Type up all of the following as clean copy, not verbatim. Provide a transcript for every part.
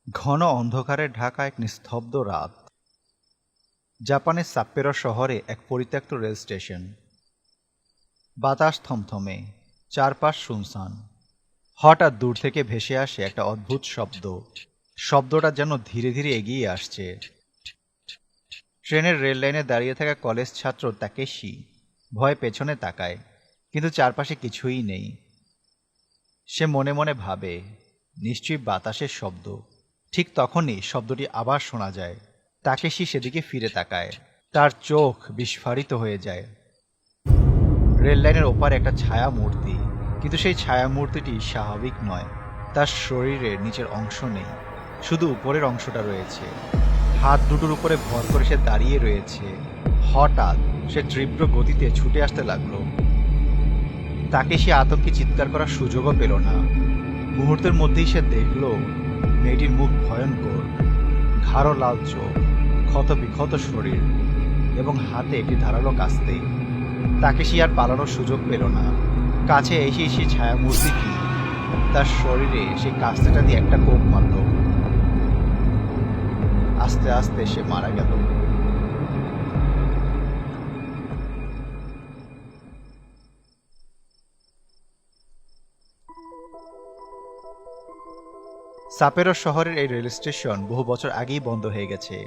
ঘন অন্ধকারে ঢাকা এক নিস্তব্ধ রাত। জাপানের সাপ্পোরো শহরে এক পরিত্যক্ত রেল স্টেশন। বাতাস থমথমে, চারপাশ শুনশান। হঠাৎ দূর থেকে ভেসে আসে একটা অদ্ভুত শব্দ। শব্দটা যেন ধীরে ধীরে এগিয়ে আসছে। ট্রেনের রেল লাইনে দাঁড়িয়ে থাকা কলেজ ছাত্র তাকেশি ভয়ে পেছনে তাকায়, কিন্তু চারপাশে কিছুই নেই। সে মনে মনে ভাবে, নিশ্চয়ই বাতাসের শব্দ। ঠিক তখনই শব্দটি আবার শোনা যায়। তাকেশি সেদিকে ফিরে তাকায়। তার চোখ বিস্ফারিত হয়ে যায়। রেল লাইনের ওপারে একটা ছায়া মূর্তি, কিন্তু সেই ছায়া মূর্তিটি স্বাভাবিক নয়। তার শরীরের নিচের অংশ নেই, শুধু উপরের অংশটা রয়েছে। হাত দুটোর উপরে ভর করে সে দাঁড়িয়ে রয়েছে। হঠাৎ সে তীব্র গতিতে ছুটে আসতে লাগলো। তাকে সে আতঙ্কে চিৎকার করার সুযোগও পেল না। মুহূর্তের মধ্যেই সে দেখল মেয়েটির মুখ ভয়ঙ্কর, গাঢ় লাল চোখ, ক্ষত বিক্ষত শরীর এবং হাতে একটি ধারালো কাস্তে। তাকে সে আর পালানোর সুযোগ পেল না। কাছে এসে সেই ছায়া মূর্তিটি তার শরীরে সেই কাস্তেটা দিয়ে একটা কোপ মারল। আস্তে আস্তে সে মারা গেল। সাপেরো শহরের এই রেল স্টেশন বহু বছর আগেই বন্ধ হয়ে গেছে,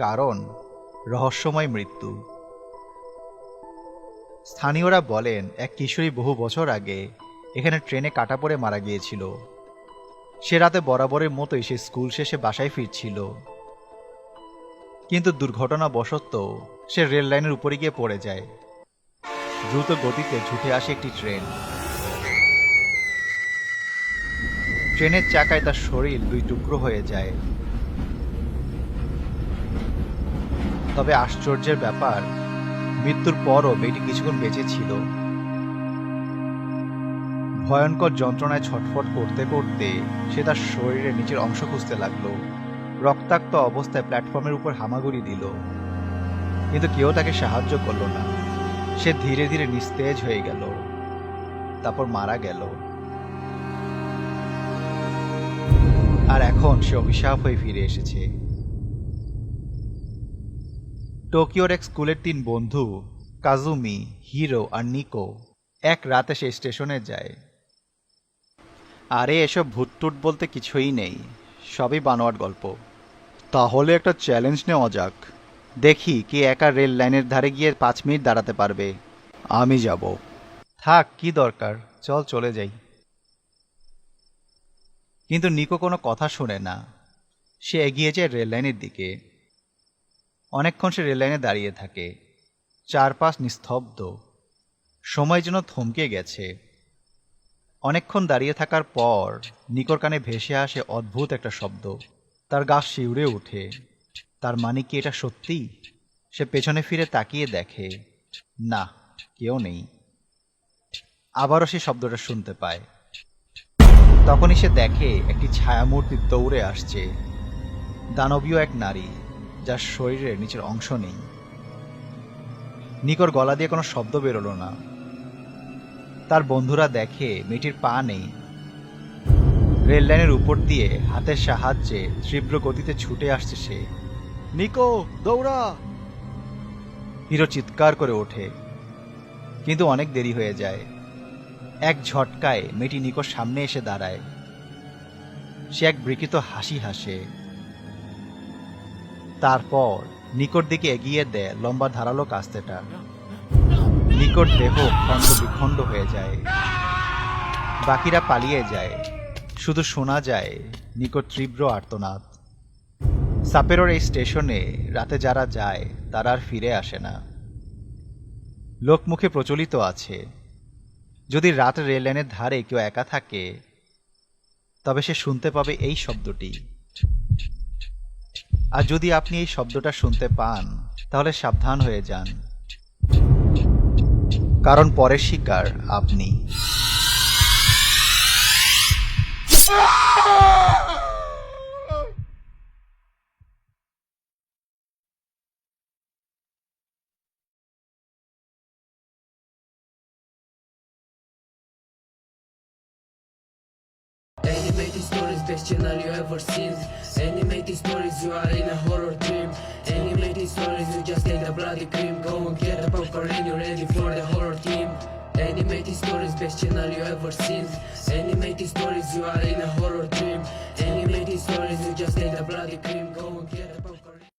কারণ রহস্যময় মৃত্যু। স্থানীয়রা বলেন এক কিশোরী বহু বছর আগে এখানে ট্রেনে কাটা পড়ে মারা গিয়েছিল। সে রাতে বরাবরের মতোই সে স্কুল শেষে বাসায় ফিরছিল, কিন্তু দুর্ঘটনাবশত সে রেল লাইনের উপরে গিয়ে পড়ে যায়। দ্রুত গতিতে ছুটে আসে একটি ট্রেন। ট্রেনের চাকায় তার শরীর দুই টুকরো হয়ে যায়। তবে আশ্চর্যের ব্যাপার, মৃত্যুর পরও মেয়েটি কিছুক্ষণ বেঁচে ছিল। ভয়ঙ্কর যন্ত্রণায় ছটফট করতে করতে সে তার শরীরের নিচের অংশ খুঁজতে লাগলো। রক্তাক্ত অবস্থায় প্ল্যাটফর্মের উপর হামাগুড়ি দিল, কিন্তু কেউ তাকে সাহায্য করলো না। সে ধীরে ধীরে নিস্তেজ হয়ে গেল, তারপর মারা গেল। আর এখন সে অভিশাপ হয়ে ফিরে এসেছে। টোকিওর এক স্কুলের 3 বন্ধু, কাজুমি, হিরো আর নিকো, এক রাতে সে স্টেশনে যায়। আরে এসব ভূতটুট বলতে কিছুই নেই, সবই বানোয়াট গল্প। তাহলে একটা চ্যালেঞ্জ নেওয়া যাক, দেখি কে একা রেল লাইনের ধারে গিয়ে 5 মিনিট দাঁড়াতে পারবে। আমি যাব। থাক, কি দরকার, চল চলে যাই। কিন্তু নিকো কোনো কথা শোনে না। সে এগিয়ে যায় রেল লাইনের দিকে। অনেকক্ষণ সে রেল লাইনে দাঁড়িয়ে থাকে। চারপাশ নিস্তব্ধ, সময় যেন থমকে গেছে। অনেকক্ষণ দাঁড়িয়ে থাকার পর নিকোর কানে ভেসে আসে অদ্ভুত একটা শব্দ। তার গা শিউরে ওঠে। তার মানে কি এটা সত্যি? সে পেছনে ফিরে তাকিয়ে দেখে, না, কেউ নেই। আবারও সে শব্দটা শুনতে পায়। তখনই সে দেখে একটি ছায়ামূর্তি দৌড়ে আসছে। দানবীয় এক নারী, যার শরীরের নিচের অংশ নেই। নিকোর গলা দিয়ে কোনো শব্দ বেরোলো না। তার বন্ধুরা দেখে মেয়েটির পা নেই। রেল লাইনের উপর দিয়ে হাতের সাহায্যে তীব্র গতিতে ছুটে আসছে সে। নিকো, দৌড়া! হিরো চিৎকার করে ওঠে, কিন্তু অনেক দেরি হয়ে যায়। এক ঝটকায় মেয়েটি নিকোর সামনে এসে দাঁড়ায়। সে এক বিকৃত হাসি হাসে। তারপর নিকোর দিকে এগিয়ে দেয় লম্বা ধারালো কাস্তেটা। নিকোর দেহ খণ্ড বিখণ্ড হয়ে যায়। বাকিরা পালিয়ে যায়। শুধু শোনা যায় নিকোর তীব্র আর্তনাদ। সাপেরোর এই স্টেশনে রাতে যারা যায় তারা আর ফিরে আসে না। লোকমুখে প্রচলিত আছে, যদি রাত রেল লাইনের ধারে কেউ একা থাকে, তবে সে শুনতে পাবে এই শব্দটি। আর যদি আপনি এই শব্দটা শুনতে পান, তাহলে সাবধান হয়ে যান, কারণ পরের শিকার আপনি। Animated stories, best channel you ever seen. Animated stories, you are in a horror dream. Animated stories, you just take the bloody cream. Go and get the popcorn and you're ready for the horror team. Animated stories, best channel you ever seen. Animated stories, you are in a horror dream. Animated stories, you just take the bloody cream. Go and get the popcorn.